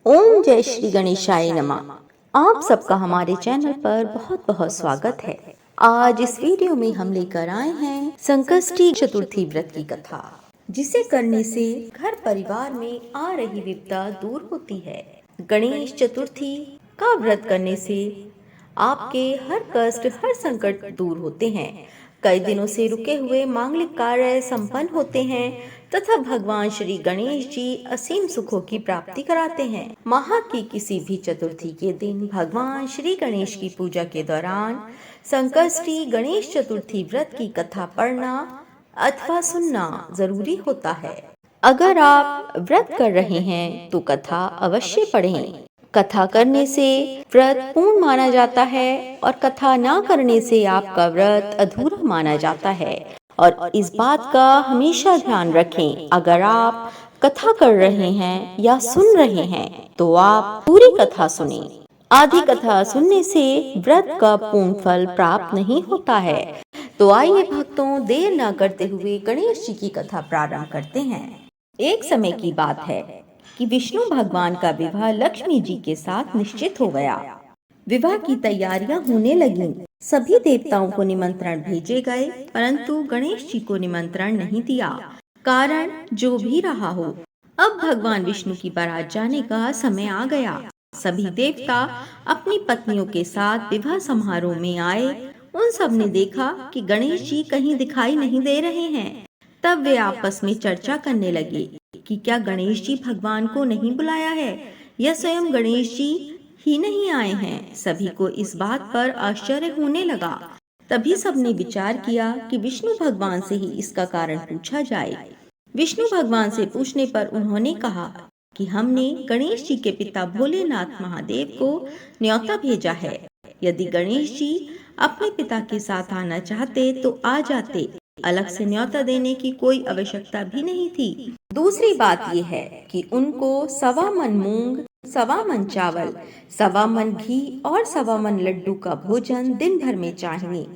ओम जय श्री गणेशाय नमः। आप सबका हमारे चैनल पर बहुत बहुत स्वागत है। आज इस वीडियो में हम लेकर आए हैं संकष्टी चतुर्थी व्रत की कथा, जिसे करने से घर परिवार में आ रही विपदा दूर होती है। गणेश चतुर्थी का व्रत करने से आपके हर कष्ट, हर संकट दूर होते हैं। कई दिनों से रुके हुए मांगलिक कार्य संपन्न होते हैं तथा भगवान श्री गणेश जी असीम सुखों की प्राप्ति कराते हैं। माह की किसी भी चतुर्थी के दिन भगवान श्री गणेश की पूजा के दौरान संकष्टी गणेश चतुर्थी व्रत की कथा पढ़ना अथवा सुनना जरूरी होता है। अगर आप व्रत कर रहे हैं तो कथा अवश्य पढ़ें। कथा करने से व्रत पूर्ण माना जाता है और कथा ना करने से आपका व्रत अधूरा माना जाता है। और इस बात का हमेशा ध्यान रखें, अगर आप कथा कर रहे हैं या सुन रहे हैं तो आप पूरी कथा सुने। आधी कथा सुनने से व्रत का पूर्ण फल प्राप्त नहीं होता है। तो आइए भक्तों, देर न करते हुए गणेश जी की कथा प्रारंभ करते हैं। एक समय की बात है कि विष्णु भगवान का विवाह लक्ष्मी जी के साथ निश्चित हो गया। विवाह की तैयारियां होने लगीं। सभी देवताओं को निमंत्रण भेजे गए, परंतु गणेश जी को निमंत्रण नहीं दिया। कारण जो भी रहा हो, अब भगवान विष्णु की बारात जाने का समय आ गया। सभी देवता अपनी पत्नियों के साथ विवाह समारोह में आए। उन सब ने देखा कि गणेश जी कहीं दिखाई नहीं दे रहे हैं। तब वे आपस में चर्चा करने लगे कि क्या गणेश जी भगवान को नहीं बुलाया है या स्वयं गणेश जी ही नहीं आए हैं। सभी को इस बात पर आश्चर्य होने लगा। तभी सबने विचार किया कि विष्णु भगवान से ही इसका कारण पूछा जाए। विष्णु भगवान से पूछने पर उन्होंने कहा कि हमने गणेश जी के पिता भोलेनाथ महादेव को न्योता भेजा है। यदि गणेश जी अपने पिता के साथ आना चाहते तो आ जाते। अलग से न्योता देने की कोई आवश्यकता भी नहीं थी। दूसरी बात यह है कि उनको 1.25 मन मूंग, 1.25 मन चावल, 1.25 मन घी और 1.25 मन लड्डू का भोजन दिन भर में चाहिए।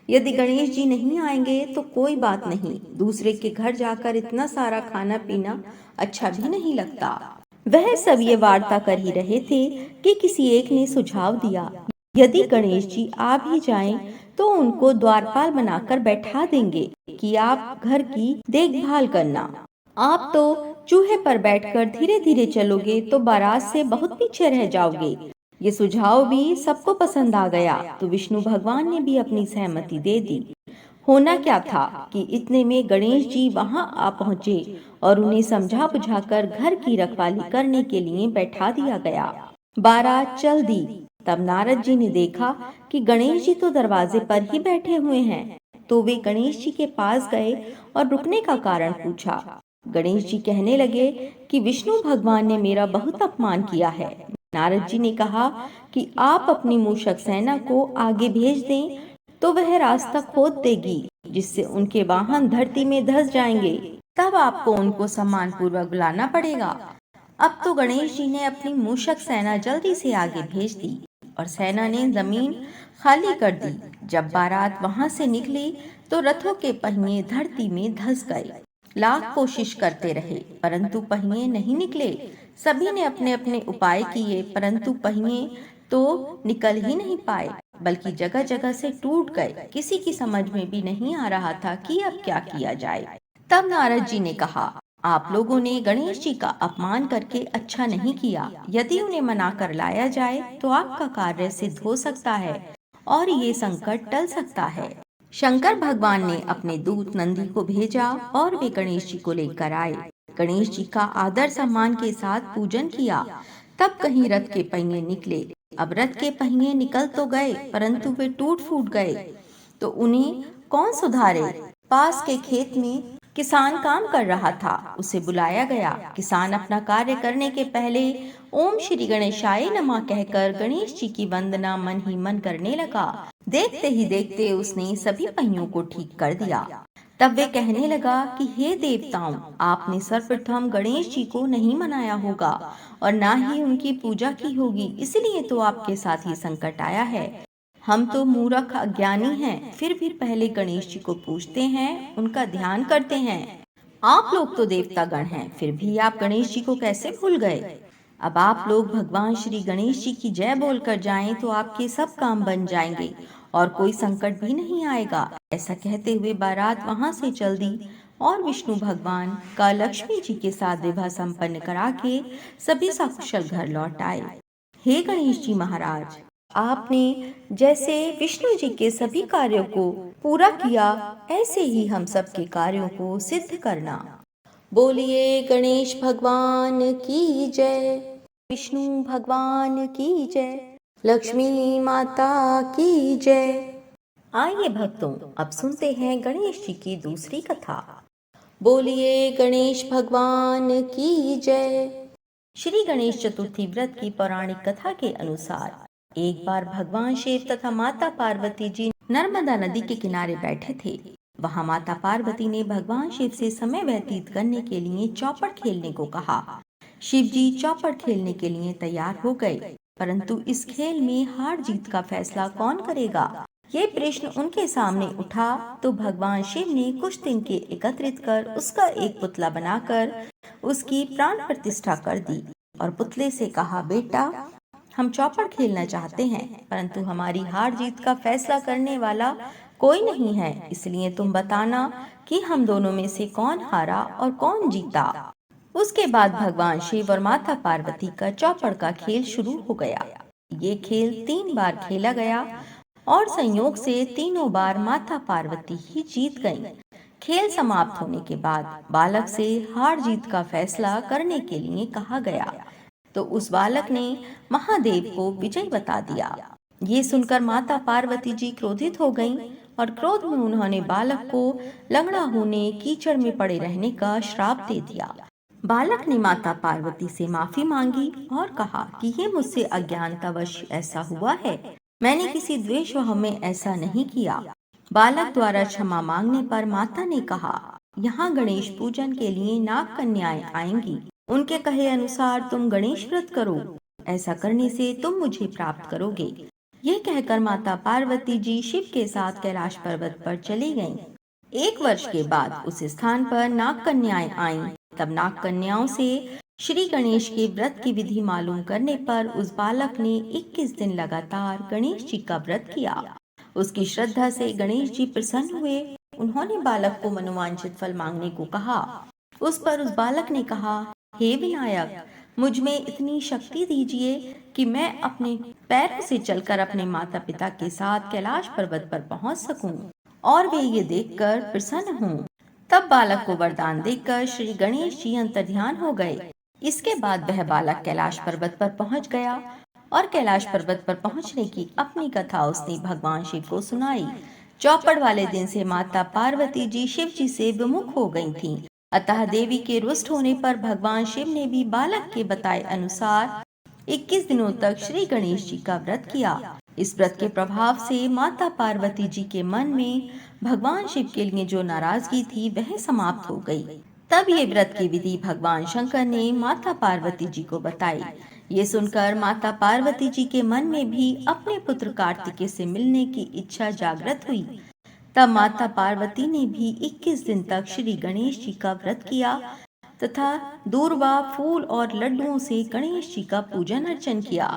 यदि गणेश जी नहीं आएंगे तो कोई बात नहीं, दूसरे के घर जाकर इतना सारा खाना पीना अच्छा भी नहीं लगता। वह सब ये वार्ता कर ही रहे थे कि किसी एक ने सुझाव दिया, यदि गणेश जी आ भी जाएं तो उनको द्वारपाल बनाकर बैठा देंगे कि आप घर की देखभाल करना। आप तो चूहे पर बैठकर धीरे धीरे चलोगे तो बारात से बहुत पीछे रह जाओगे। ये सुझाव भी सबको पसंद आ गया, तो विष्णु भगवान ने भी अपनी सहमति दे दी। होना क्या था कि इतने में गणेश जी वहां आ पहुँचे और उन्हें समझा बुझाकर घर की रखवाली करने के लिए बैठा दिया गया। बारात चल दी। तब नारद जी ने देखा कि गणेश जी तो दरवाजे पर ही बैठे हुए हैं, तो वे गणेश जी के पास गए और रुकने का कारण पूछा। गणेश जी कहने लगे कि विष्णु भगवान ने मेरा बहुत अपमान किया है। नारद जी ने कहा कि आप अपनी मूषक सेना को आगे भेज दें तो वह रास्ता खोद देगी, जिससे उनके वाहन धरती में धंस जाएंगे। तब आपको उनको सम्मान पूर्वक बुलाना पड़ेगा। अब तो गणेश जी ने अपनी मूषक सेना जल्दी से आगे भेज दी और सेना ने जमीन खाली कर दी। जब बारात वहां से निकली तो रथों के पहिए धरती में धंस गए। लाख कोशिश करते रहे परंतु पहिए नहीं निकले। सभी ने अपने अपने उपाय किए परंतु पहिए तो निकल ही नहीं पाए, बल्कि जगह जगह से टूट गए। किसी की समझ में भी नहीं आ रहा था कि अब क्या किया जाए। तब नारद जी ने कहा, आप लोगों ने गणेश जी का अपमान करके अच्छा नहीं किया। यदि उन्हें मना कर लाया जाए तो आपका कार्य सिद्ध हो सकता है और ये संकट टल सकता है। शंकर भगवान ने अपने दूत नंदी को भेजा और वे गणेश जी को लेकर आए। गणेश जी का आदर सम्मान के साथ पूजन किया। तब कहीं रथ के पहिए निकले। अब रथ के पहिए निकल तो गए परंतु वे टूट फूट गए, तो उन्हें कौन सुधारे। पास के खेत में किसान काम कर रहा था, उसे बुलाया गया। किसान अपना कार्य करने के पहले ओम श्री गणेशाय नमः कहकर गणेश जी की वंदना मन ही मन करने लगा। देखते ही देखते उसने सभी पहियों को ठीक कर दिया। तब वे कहने लगा कि हे देवताओं, आपने सर्वप्रथम गणेश जी को नहीं मनाया होगा और ना ही उनकी पूजा की होगी, इसलिए तो आपके साथ ये संकट आया है। हम तो मूर्ख अज्ञानी हैं, फिर भी पहले गणेश जी को पूजते हैं, उनका ध्यान करते हैं। आप लोग तो देवता गण हैं, फिर भी आप गणेश जी को कैसे भूल गए। अब आप लोग भगवान श्री गणेश जी की जय बोलकर जाएं तो आपके सब काम बन जाएंगे और कोई संकट भी नहीं आएगा। ऐसा कहते हुए बारात वहां से चल दी और विष्णु भगवान का लक्ष्मी जी के साथ विवाह संपन्न करा के सभी सकुशल घर लौट आए। हे गणेश जी महाराज, आपने जैसे विष्णु जी के सभी कार्यों को पूरा किया, ऐसे ही हम सबके कार्यों को सिद्ध करना। बोलिए गणेश भगवान की जय, विष्णु भगवान की जय, लक्ष्मी माता की जय। आइए भक्तों, अब सुनते हैं गणेश जी की दूसरी कथा। बोलिए गणेश भगवान की जय। श्री गणेश चतुर्थी व्रत की पौराणिक कथा के अनुसार एक बार भगवान शिव तथा माता पार्वती जी नर्मदा नदी के किनारे बैठे थे। वहां माता पार्वती ने भगवान शिव से समय व्यतीत करने के लिए चौपड़ खेलने को कहा। शिव जी चौपड़ खेलने के लिए तैयार हो गए, परंतु इस खेल में हार जीत का फैसला कौन करेगा, ये प्रश्न उनके सामने उठा तो भगवान शिव ने कुछ दिन के एकत्रित कर उसका एक पुतला बनाकर उसकी प्राण प्रतिष्ठा कर दी और पुतले से कहा, बेटा, हम चौपड़ खेलना चाहते हैं, परंतु हमारी हार जीत का फैसला करने वाला कोई नहीं है, इसलिए तुम बताना कि हम दोनों में से कौन हारा और कौन जीता। उसके बाद भगवान शिव और माता पार्वती का चौपड़ का खेल शुरू हो गया। ये खेल 3 बार खेला गया और संयोग से तीनों बार माता पार्वती ही जीत गईं। खेल समाप्त होने के बाद बालक से हार जीत का फैसला करने के लिए कहा गया, तो उस बालक ने महादेव को विजय बता दिया। ये सुनकर माता पार्वती जी क्रोधित हो गईं और क्रोध में उन्होंने बालक को लंगड़ा होने, कीचड़ में पड़े रहने का श्राप दे दिया। बालक ने माता पार्वती से माफी मांगी और कहा कि ये मुझसे अज्ञानतावश ऐसा हुआ है, मैंने किसी द्वेषभाव में ऐसा नहीं किया। बालक द्वारा क्षमा मांगने पर माता ने कहा, यहाँ गणेश पूजन के लिए नाग कन्याएं आएंगी, उनके कहे अनुसार तुम गणेश व्रत करो, ऐसा करने से तुम मुझे प्राप्त करोगे। यह कहकर माता पार्वती जी शिव के साथ कैलाश पर्वत पर चली गईं। 1 वर्ष के बाद उस स्थान पर नाग कन्याएं आईं। तब नाग कन्याओं से श्री गणेश के व्रत की विधि मालूम करने पर उस बालक ने 21 दिन लगातार गणेश जी का व्रत किया। उसकी श्रद्धा से गणेश जी प्रसन्न हुए। उन्होंने बालक को मनोवांछित फल मांगने को कहा। उस पर उस बालक ने कहा, हे विनायक, मुझ में इतनी शक्ति दीजिए कि मैं अपने पैरों से चलकर अपने माता पिता के साथ कैलाश पर्वत पर पहुंच सकूं और वे ये देखकर प्रसन्न हों। तब बालक को वरदान देकर श्री गणेश जी अंतर्ध्यान हो गए। इसके बाद वह बालक कैलाश पर्वत पर पहुंच गया और कैलाश पर्वत पर पहुंचने की अपनी कथा उसने भगवान शिव को सुनाई। चौपड़ वाले दिन से माता पार्वती जी शिव जी से विमुख हो गई थीं। अतः देवी के रुष्ट होने पर भगवान शिव ने भी बालक के बताए अनुसार 21 दिनों तक श्री गणेश जी का व्रत किया। इस व्रत के प्रभाव से माता पार्वती जी के मन में भगवान शिव के लिए जो नाराजगी थी वह समाप्त हो गई। तब ये व्रत की विधि भगवान शंकर ने माता पार्वती जी को बताई। ये सुनकर माता पार्वती जी के मन में भी अपने पुत्र कार्तिकेय से मिलने की इच्छा जागृत हुई। तब माता पार्वती ने भी 21 दिन तक श्री गणेश जी का व्रत किया तथा दूर्वा, फूल और लड्डुओं से गणेश जी का पूजन अर्चन किया।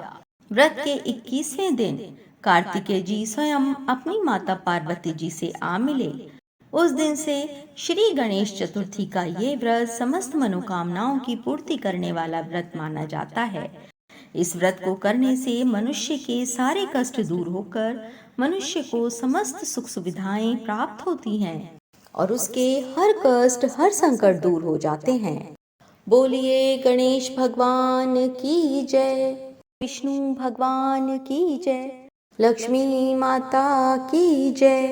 व्रत के 21वें दिन कार्तिकेय जी स्वयं अपनी माता पार्वती जी से आ मिले। उस दिन से श्री गणेश चतुर्थी का ये व्रत समस्त मनोकामनाओं की पूर्ति करने वाला व्रत माना जाता है। इस व्रत को करने से मनुष्य के सारे कष्ट दूर होकर मनुष्य को समस्त सुख सुविधाएं प्राप्त होती हैं और उसके हर कष्ट, हर संकट दूर हो जाते हैं। बोलिए गणेश भगवान की जय, विष्णु भगवान की जय, लक्ष्मी माता की जय।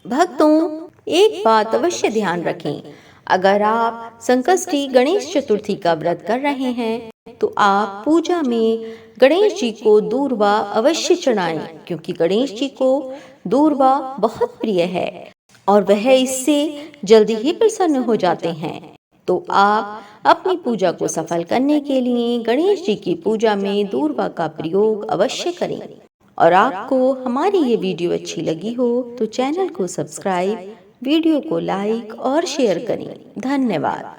भक्तों, एक बात अवश्य ध्यान रखें, अगर आप संकष्टी गणेश चतुर्थी का व्रत कर रहे हैं तो आप पूजा में गणेश जी को दूर्वा अवश्य चढ़ाएं, क्योंकि गणेश जी को दूर्वा बहुत प्रिय है और वह इससे जल्दी ही प्रसन्न हो जाते हैं। तो आप अपनी पूजा को सफल करने के लिए गणेश जी की पूजा में दूर्वा का प्रयोग अवश्य करें। और आपको हमारी ये वीडियो अच्छी लगी हो तो चैनल को सब्सक्राइब, वीडियो को लाइक और शेयर करें। धन्यवाद।